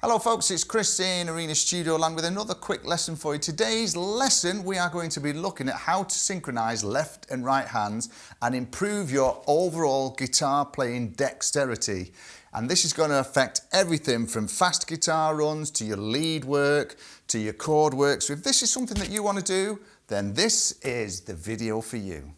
Hello folks, it's Chris in Arena Studio Land with another quick lesson for you. Today's lesson we are going to be looking at how to synchronise left and right hands and improve your overall guitar playing dexterity. And this is going to affect everything from fast guitar runs to your lead work to your chord work. So if this is something that you want to do, then this is the video for you.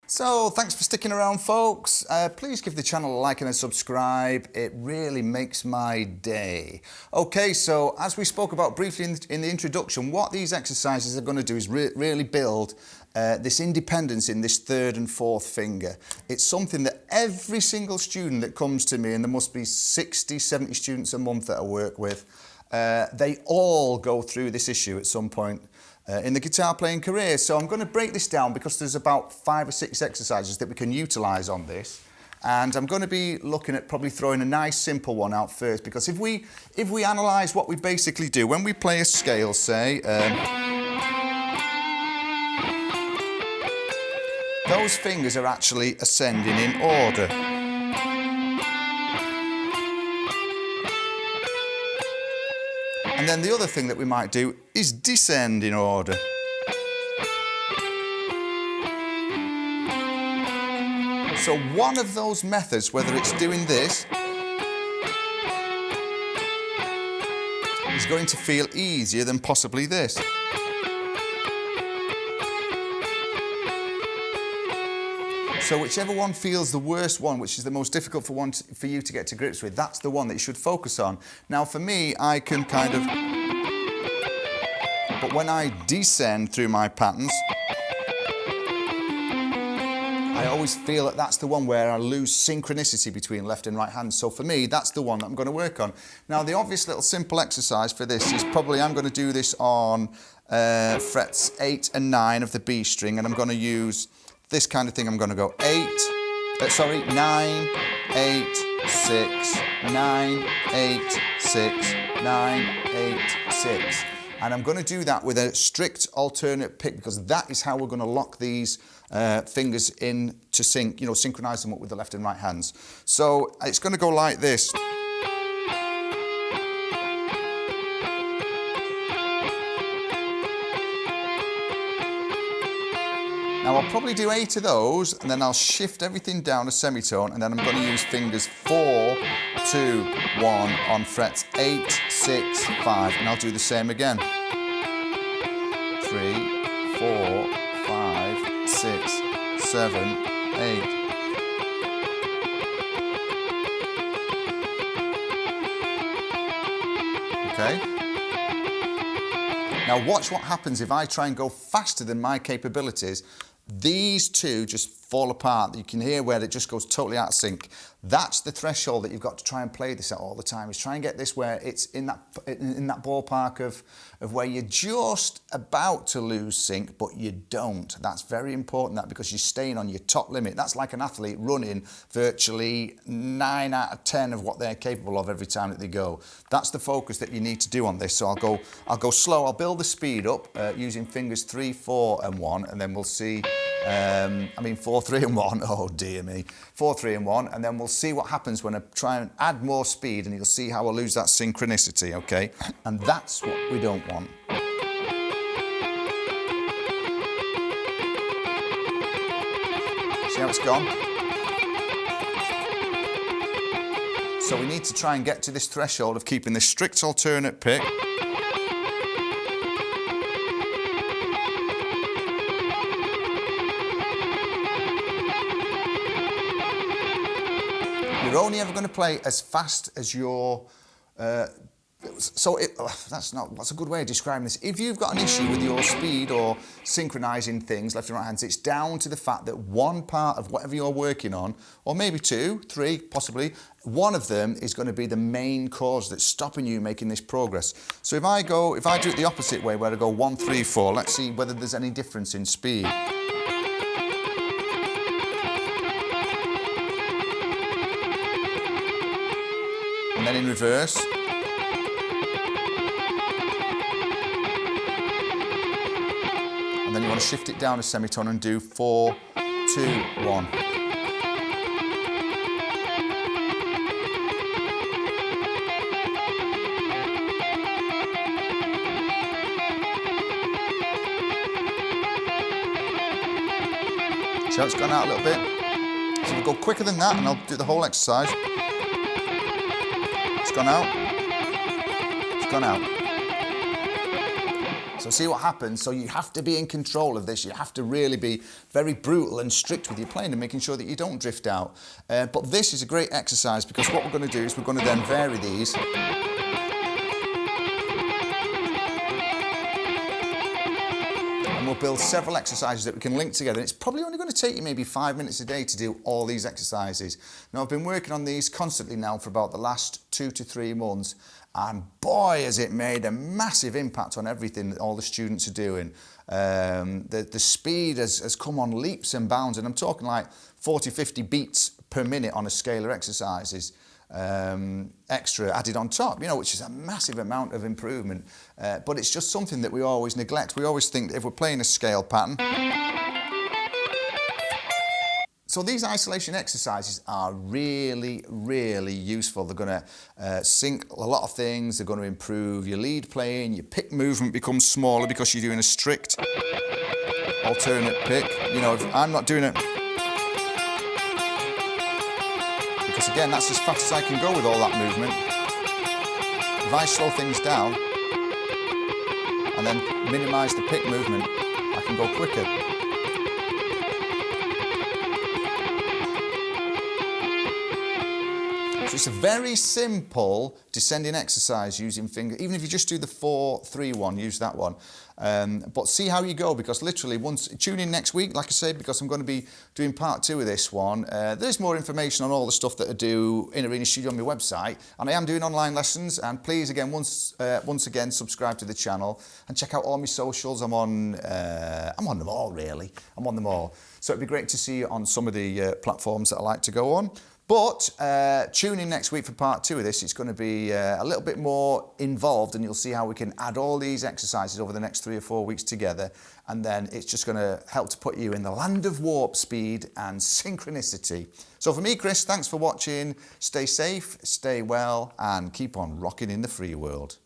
So thanks for sticking around folks. Please give the channel a like and a subscribe. It really makes my day. Okay, so as we spoke about briefly in the introduction, what these exercises are going to do is really build this independence in this third and fourth finger. It's something that every single student that comes to me, and there must be 60, 70 students a month that I work with, they all go through this issue at some point in the guitar playing career. So I'm going to break this down because there's about 5 or 6 exercises that we can utilise on this, and I'm going to be looking at probably throwing a nice simple one out first, because if we analyse what we basically do when we play a scale, say those fingers are actually ascending in order. And then the other thing that we might do is descend in order. So one of those methods, whether it's doing this, is going to feel easier than possibly this. So whichever one feels the worst one, which is the most difficult for you to get to grips with, that's the one that you should focus on. Now for me, I can kind of... But when I descend through my patterns, I always feel that that's the one where I lose synchronicity between left and right hands. So for me, that's the one that I'm going to work on. Now the obvious little simple exercise for this is probably I'm going to do this on frets 8 and 9 of the B string, and I'm going to use this kind of thing. I'm going to go 9, 8, 6, 9, 8, 6, 9, 8, 6. And I'm going to do that with a strict alternate pick, because that is how we're going to lock these fingers in to sync, synchronize them up with the left and right hands. So it's going to go like this. Now I'll probably do 8 of those, and then I'll shift everything down a semitone, and then I'm going to use fingers 4, 2, 1 on frets 8, 6, 5, and I'll do the same again. 3, 4, 5, 6, 7, 8. Okay? Now watch what happens if I try and go faster than my capabilities. These two just fall apart. You can hear where it just goes totally out of sync. That's the threshold that you've got to try and play this at all the time, is try and get this where it's in that ballpark of where you're just about to lose sync, but you don't. That's very important, that, because you're staying on your top limit. That's like an athlete running virtually 9 out of 10 of what they're capable of every time that they go. That's the focus that you need to do on this. So I'll go slow. I'll build the speed up using fingers 3, 4 and 1, and then we'll see 4, 3 and 1, oh dear me, 4, 3 and 1, and then we'll see what happens when I try and add more speed, and you'll see how I lose that synchronicity, okay? And that's what we don't want. See how it's gone? So we need to try and get to this threshold of keeping this strict alternate pick. You're only ever going to play as fast as your... that's a good way of describing this. If you've got an issue with your speed or synchronising things, left and right hands, it's down to the fact that one part of whatever you're working on, or maybe 2, 3, possibly, one of them is going to be the main cause that's stopping you making this progress. So if I do it the opposite way, where I go 1, 3, 4, let's see whether there's any difference in speed. And then in reverse. then you want to shift it down a semitone and do 4, 2, 1. See how it's gone out a little bit? So we'll go quicker than that and I'll do the whole exercise. It's gone out. It's gone out. So see what happens. So you have to be in control of this. You have to really be very brutal and strict with your playing and making sure that you don't drift out. But this is a great exercise because what we're going to do is we're going to then vary these. We'll build several exercises that we can link together. It's probably only going to take you maybe 5 minutes a day to do all these exercises. Now, I've been working on these constantly now for about the last 2 to 3 months, and boy, has it made a massive impact on everything that all the students are doing. The speed has come on leaps and bounds, and I'm talking like 40, 50 beats per minute on a scale of exercises. Extra added on top, you know, which is a massive amount of improvement, but it's just something that we always neglect. We always think that if we're playing a scale pattern. So these isolation exercises are really, really useful. They're going to sync a lot of things. They're going to improve your lead playing. Your pick movement becomes smaller because you're doing a strict alternate pick. You know, if I'm not doing it, because again, that's as fast as I can go with all that movement. If I slow things down and then minimise the pick movement, I can go quicker. So it's a very simple descending exercise using finger. Even if you just do the 4, 3, 1, use that one. But see how you go, because literally tune in next week, like I said, because I'm going to be doing part 2 of this one. There's more information on all the stuff that I do in Arena Studio on my website, and I am doing online lessons. And please, again, once again, subscribe to the channel and check out all my socials. I'm on them all, really. I'm on them all. So it'd be great to see you on some of the platforms that I like to go on. But tune in next week for part 2 of this. It's going to be a little bit more involved, and you'll see how we can add all these exercises over the next 3 or 4 weeks together. And then it's just going to help to put you in the land of warp speed and synchronicity. So for me, Chris, thanks for watching. Stay safe, stay well, and keep on rocking in the free world.